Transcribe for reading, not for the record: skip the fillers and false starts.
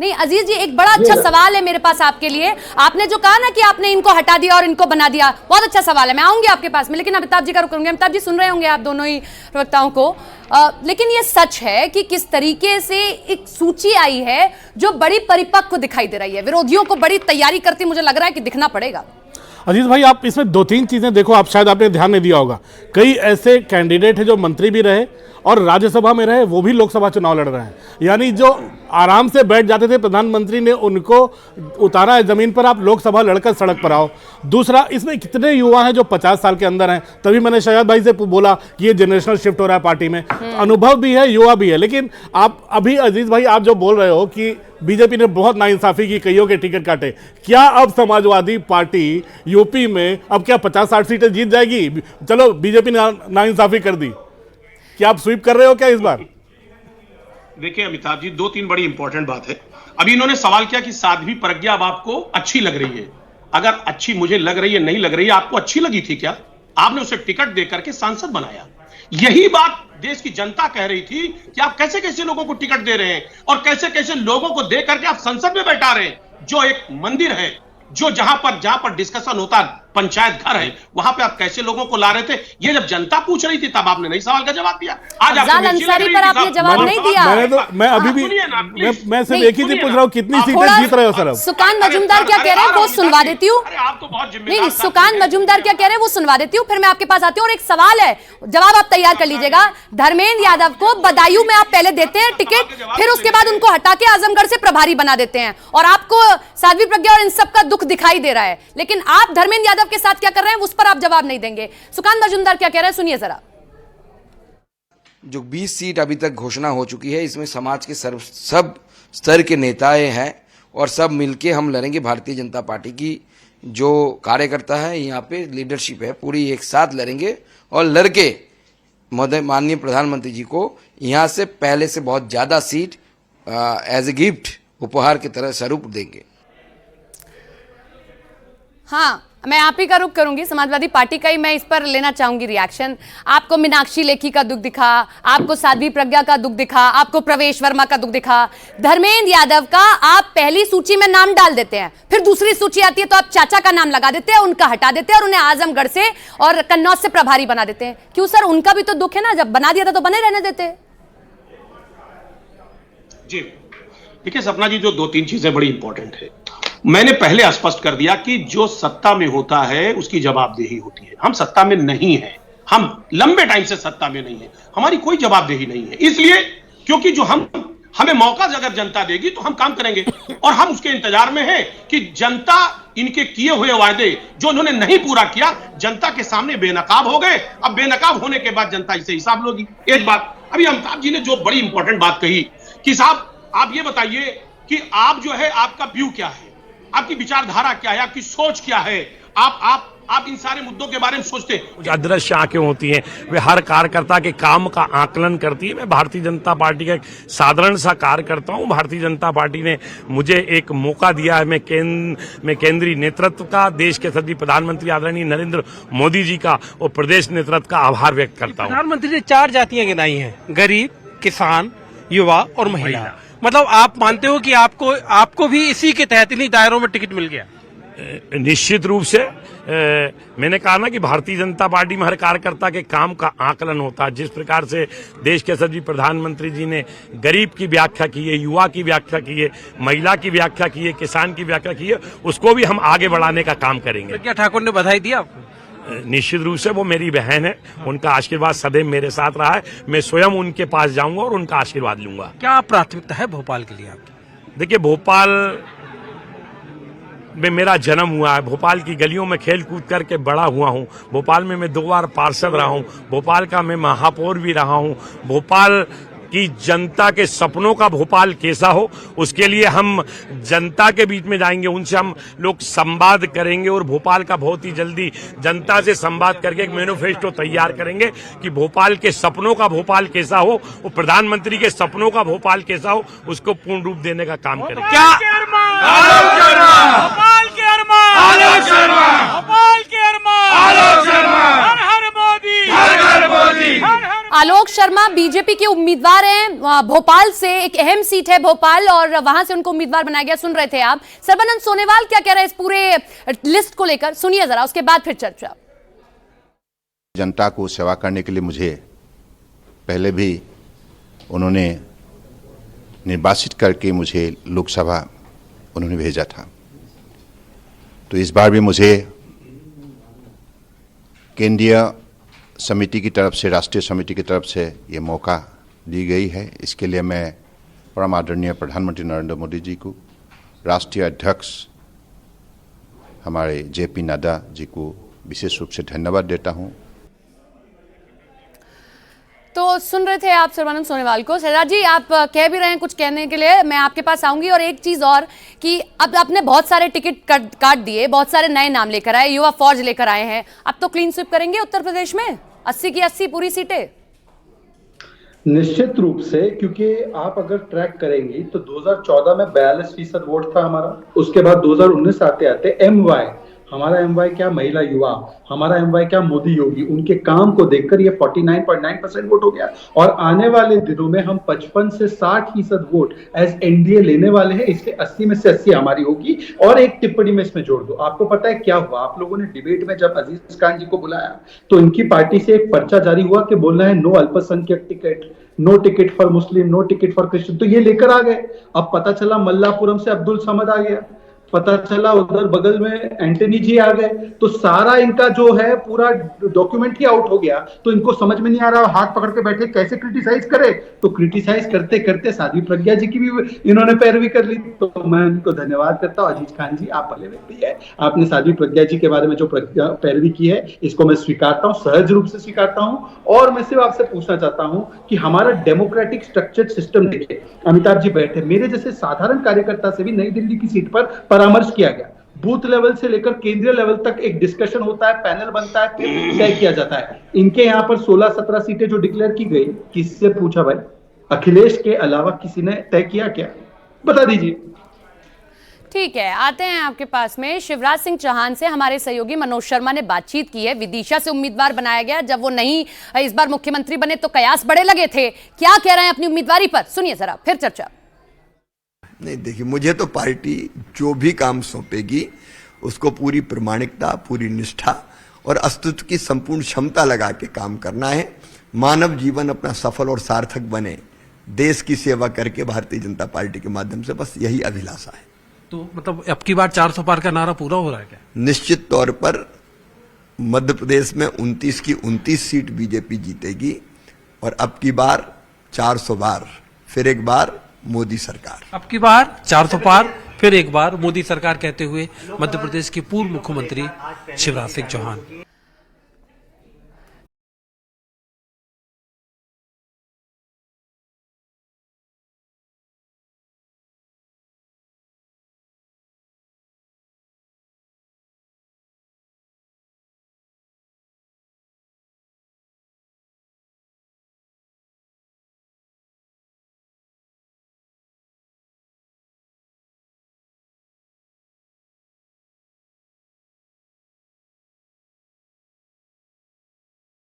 नहीं अजीज जी, एक बड़ा अच्छा सवाल है मेरे पास आपके लिए। आपने जो कहा ना कि आपने इनको हटा दिया और इनको बना दिया, बहुत अच्छा सवाल है, मैं आऊंगी आपके पास में, लेकिन अमिताभ जी का रुक करूंगी। अमिताभ जी सुन रहे होंगे आप दोनों ही प्रवक्ताओं को, लेकिन ये सच है कि किस तरीके से एक सूची आई है जो बड़ी परिपक्व दिखाई दे रही है, विरोधियों को बड़ी तैयारी करती मुझे लग रहा है कि दिखना पड़ेगा। अजीज भाई, आप इसमें दो तीन चीजें देखो, आप शायद आपने ध्यान नहीं दिया होगा, कई ऐसे कैंडिडेट हैं जो मंत्री भी रहे और राज्यसभा में रहे, वो भी लोकसभा चुनाव लड़ रहे हैं। यानी जो आराम से बैठ जाते थे, प्रधानमंत्री ने उनको उतारा है जमीन पर, आप लोकसभा लड़कर सड़क पर आओ। दूसरा, इसमें कितने युवा हैं जो 50 साल के अंदर हैं, तभी मैंने शहजाद भाई से बोला कि ये जनरेशनल शिफ्ट हो रहा है पार्टी में, अनुभव भी है, युवा भी है। लेकिन आप अभी अजीज भाई आप जो बोल रहे हो कि बीजेपी ने बहुत नाइंसाफी की, कईयों के टिकट काटे, क्या अब समाजवादी पार्टी यूपी में अब क्या 50-60 सीटें जीत जाएगी? चलो बीजेपी ने नाइंसाफी कर दी, क्या आप स्वीप कर रहे हो क्या इस बार? देखिए अमिताभ जी, दो तीन बड़ी इंपॉर्टेंट बात है। अभी इन्होंने सवाल किया कि साध्वी प्रज्ञा अब आपको अच्छी लग रही है। अगर अच्छी मुझे लग रही है, नहीं लग रही है, आपको अच्छी लगी थी क्या? आपने उसे टिकट देकर के सांसद बनाया। यही बात देश की जनता कह रही थी कि आप कैसे कैसे लोगों को टिकट दे रहे हैं और कैसे कैसे लोगों को दे करके आप संसद में बैठा रहे हैं, जो एक मंदिर है, जो जहां पर डिस्कशन होता है, पंचायत घर है, वहां पे आप कैसे लोगों को ला रहे थे? ये जब जनता पूछ रही थी तब आपने नहीं सवाल का जवाब दिया। आज अफजाल अंसारी पर आपने जवाब नहीं दिया। मैं अभी भी मैं सिर्फ एक ही चीज पूछ रहा हूँ, कितनी सीटें जीत रहे हो सर? अब सुकान मजूमदार क्या कह रहे हैं वो सुनवा देती हूँ। आप तो बहुत नहीं, सुकान मजूमदार क्या कह रहे हैं वो सुनवा देती हूँ, फिर मैं आपके पास आती हूँ। और एक सवाल है, जवाब आप तैयार कर लीजिएगा। धर्मेंद्र यादव को बदायूं में आप पहले देते हैं टिकट, फिर उसके बाद उनको हटा के आजमगढ़ से प्रभारी बना देते हैं, और आपको साध्वी प्रज्ञा और इन सब का दुख दिखाई दे रहा है, लेकिन आप धर्मेंद्र यादव के साथ क्या कर रहे हैं उस पर आप जवाब नहीं देंगे। सुकान मजूमदार क्या कह रहे हैं, सुनिए जरा। जो 20 सीट अभी तक घोषणा हो चुकी है, इसमें समाज के सब स्तर के नेताएं हैं और सब मिलके हम लड़ेंगे। भारतीय जनता पार्टी की जो कार्यकर्ता है, यहाँ पे लीडरशिप है, पूरी एक साथ लड़ेंगे और लड़के माननीय प्रधानमंत्री जी को यहाँ से पहले से बहुत ज्यादा सीट एज ए गिफ्ट, उपहार की तरह स्वरूप देंगे। हाँ, मैं आप ही का रुख करूंगी, समाजवादी पार्टी का ही मैं इस पर लेना चाहूंगी रिएक्शन। आपको मीनाक्षी लेखी का दुख दिखा, आपको साध्वी प्रज्ञा का दुख दिखा, आपको प्रवेश वर्मा का दुख दिखा, धर्मेंद्र यादव का आप पहली सूची में नाम डाल देते हैं, फिर दूसरी सूची आती है तो आप चाचा का नाम लगा देते हैं, उनका हटा देते हैं और उन्हें आजमगढ़ से और कन्नौज से प्रभारी बना देते हैं। क्यों सर, उनका भी तो दुख है ना, जब बना दिया था तो बने रहने देते। जी देखिए सपना जी, जो दो तीन चीजें बड़ी इंपॉर्टेंट है, मैंने पहले स्पष्ट कर दिया कि जो सत्ता में होता है उसकी जवाबदेही होती है। हम सत्ता में नहीं है, हम लंबे टाइम से सत्ता में नहीं है, हमारी कोई जवाबदेही नहीं है। इसलिए क्योंकि जो हमें मौका अगर जनता देगी तो हम काम करेंगे, और हम उसके इंतजार में हैं कि जनता इनके किए हुए वायदे जो उन्होंने नहीं पूरा किया, जनता के सामने बेनकाब हो गए। अब बेनकाब होने के बाद जनता इसे हिसाब लोगी। एक बात अभी अमिताभ जी ने जो बड़ी इंपॉर्टेंट बात कही कि साहब आप ये बताइए कि आप जो है, आपका व्यू क्या है, आपकी विचारधारा क्या है, आपकी सोच क्या है, आप इन सारे मुद्दों के बारे में सोचते हैं। अदृश्य आंखें होती हैं, वे हर कार्यकर्ता के काम का आकलन करती है। मैं भारतीय जनता पार्टी का एक साधारण सा कार्यकर्ता हूं। भारतीय जनता पार्टी ने मुझे एक मौका दिया है। मैं केंद्रीय नेतृत्व का, देश के सभी प्रधानमंत्री आदरणीय नरेंद्र मोदी जी का और प्रदेश नेतृत्व का आभार व्यक्त करता हूँ। प्रधानमंत्री ने 4 जातियां गिनाई हैं, गरीब, किसान, युवा और महिला। मतलब आप मानते हो कि आपको भी इसी के तहत इन्हीं दायरों में टिकट मिल गया? निश्चित रूप से मैंने कहा ना कि भारतीय जनता पार्टी में हर कार्यकर्ता के काम का आकलन होता है। जिस प्रकार से देश के सभी प्रधानमंत्री जी ने गरीब की व्याख्या की है, युवा की व्याख्या की है, महिला की व्याख्या की है, किसान की व्याख्या की है, उसको भी हम आगे बढ़ाने का काम करेंगे। क्या ठाकुर ने बधाई दिया आपको? निश्चित रूप से वो मेरी बहन है, उनका आशीर्वाद सदैव मेरे साथ रहा है। मैं स्वयं उनके पास जाऊंगा और उनका आशीर्वाद लूंगा। क्या प्राथमिकता है भोपाल के लिए आपकी? देखिए, भोपाल में मेरा जन्म हुआ है, भोपाल की गलियों में खेल कूद करके बड़ा हुआ हूँ। भोपाल में मैं 2 बार पार्षद रहा हूँ, भोपाल का मैं महापौर भी रहा हूँ। भोपाल कि जनता के सपनों का भोपाल कैसा हो, उसके लिए हम जनता के बीच में जाएंगे, उनसे हम लोग संवाद करेंगे और भोपाल का बहुत ही जल्दी जनता से संवाद करके एक मैनिफेस्टो तैयार करेंगे कि भोपाल के सपनों का भोपाल कैसा हो, और प्रधानमंत्री के सपनों का भोपाल कैसा हो, उसको पूर्ण रूप देने का काम करेंगे। क्या भोपाल के अरमान, हर हर मोदी, हर हर मोदी। आलोक शर्मा बीजेपी के उम्मीदवार हैं भोपाल से, एक अहम सीट है भोपाल और वहां से उनको उम्मीदवार बनाया गया। सुन रहे थे आप, सर्बानंद सोनोवाल क्या कह रहे हैं इस पूरे लिस्ट को लेकर, सुनिए जरा, उसके बाद फिर चर्चा। जनता को सेवा करने के लिए मुझे पहले भी उन्होंने निर्वाचित करके मुझे लोकसभा उन्होंने भेजा था, तो इस बार भी मुझे केंद्रीय समिति की तरफ से, राष्ट्रीय समिति की तरफ से ये मौका दी गई है। इसके लिए मैं परम आदरणीय प्रधानमंत्री नरेंद्र मोदी जी को, राष्ट्रीय अध्यक्ष हमारे JP नड्डा जी को विशेष रूप से धन्यवाद देता हूं। तो सुन रहे थे आप सर्बानंद सोनोवाल को। शहजाद जी, आप कह भी रहे हैं कुछ कहने के लिए, मैं आपके पास आऊंगी। और एक चीज और कि अब आपने बहुत सारे टिकट काट दिए, बहुत सारे नए नाम लेकर आए, युवा फौज लेकर आए हैं, अब तो क्लीन स्वीप करेंगे उत्तर प्रदेश में 80 की 80 पूरी सीटें? निश्चित रूप से, क्योंकि आप अगर ट्रैक करेंगी तो 2014 में 42% वोट था हमारा। उसके बाद 2019 आते आते MY, हमारा MY क्या महिला युवा, हमारा MY क्या मोदी योगी, उनके काम को देखकर ये 49.9% वोट हो गया। और आने वाले दिनों में हम 55 से 60% वोट एज NDA लेने वाले हैं। इसलिए 80 में से 80 हमारी होगी। और एक टिप्पणी में इसमें जोड़ दो, आपको पता है क्या हुआ? आप लोगों ने डिबेट में जब अजीज खान जी को बुलाया तो इनकी पार्टी से एक पर्चा जारी हुआ कि बोलना है नो अल्पसंख्यक ticket, no ticket for Muslim, no ticket for Christian. तो ये लेकर आ गए। अब पता चला मल्लापुरम से अब्दुल समद आ गया, पता चला उधर बगल में एंटनी जी आ गए। तो सारा इनका जो है पूरा डॉक्यूमेंट ही आउट हो गया। तो इनको समझ में नहीं आ रहा, हाथ पकड़ के बैठे कैसे क्रिटिसाइज करे। तो क्रिटिसाइज करते करते साध्वी प्रज्ञा जी की भी इन्होंने पैरवी कर ली। तो मैं उनको धन्यवाद करता हूँ। अजीज खान जी, आप भले व्यक्ति है, आपने साध्वी प्रज्ञा जी के बारे में जो पैरवी की है इसको मैं स्वीकारता हूँ, सहज रूप से स्वीकारता हूँ। और मैं सिर्फ आपसे पूछना चाहता हूँ कि हमारा डेमोक्रेटिक स्ट्रक्चर्ड सिस्टम देखिए, अमिताभ जी बैठे, मेरे जैसे साधारण कार्यकर्ता से भी नई दिल्ली की सीट पर परामर्श किया गया। बूथ लेवल से लेकर केंद्रीय लेवल तक एक डिस्कशन होता है, पैनल बनता है, फिर तय किया जाता है। इनके यहाँ पर 16-17 सीटें जो डिक्लेयर की गई, किससे पूछा भाई? अखिलेश के अलावा किसी ने तय किया क्या? बता दीजिए। ठीक है, आते हैं आपके पास में शिवराज सिंह चौहान से। हमारे सहयोगी मनोज शर्मा ने बातचीत की है। विदिशा से उम्मीदवार बनाया गया, जब वो नहीं इस बार मुख्यमंत्री बने तो कयास बड़े लगे थे। क्या कह रहे हैं अपनी उम्मीदवारी पर, सुनिए जरा, फिर चर्चा। नहीं, देखिए, मुझे तो पार्टी जो भी काम सौंपेगी उसको पूरी प्रामाणिकता, पूरी निष्ठा और अस्तित्व की संपूर्ण क्षमता लगा के काम करना है। मानव जीवन अपना सफल और सार्थक बने, देश की सेवा करके भारतीय जनता पार्टी के माध्यम से, बस यही अभिलाषा है। तो मतलब अब की बार 400 पार का नारा पूरा हो रहा है क्या? निश्चित तौर पर मध्य प्रदेश में 29 की 29 सीट बीजेपी जीतेगी और अब की बार 400 बार, फिर एक बार मोदी सरकार। अब की बार 400 पार, फिर एक बार मोदी सरकार कहते हुए मध्य प्रदेश के पूर्व मुख्यमंत्री शिवराज सिंह चौहान।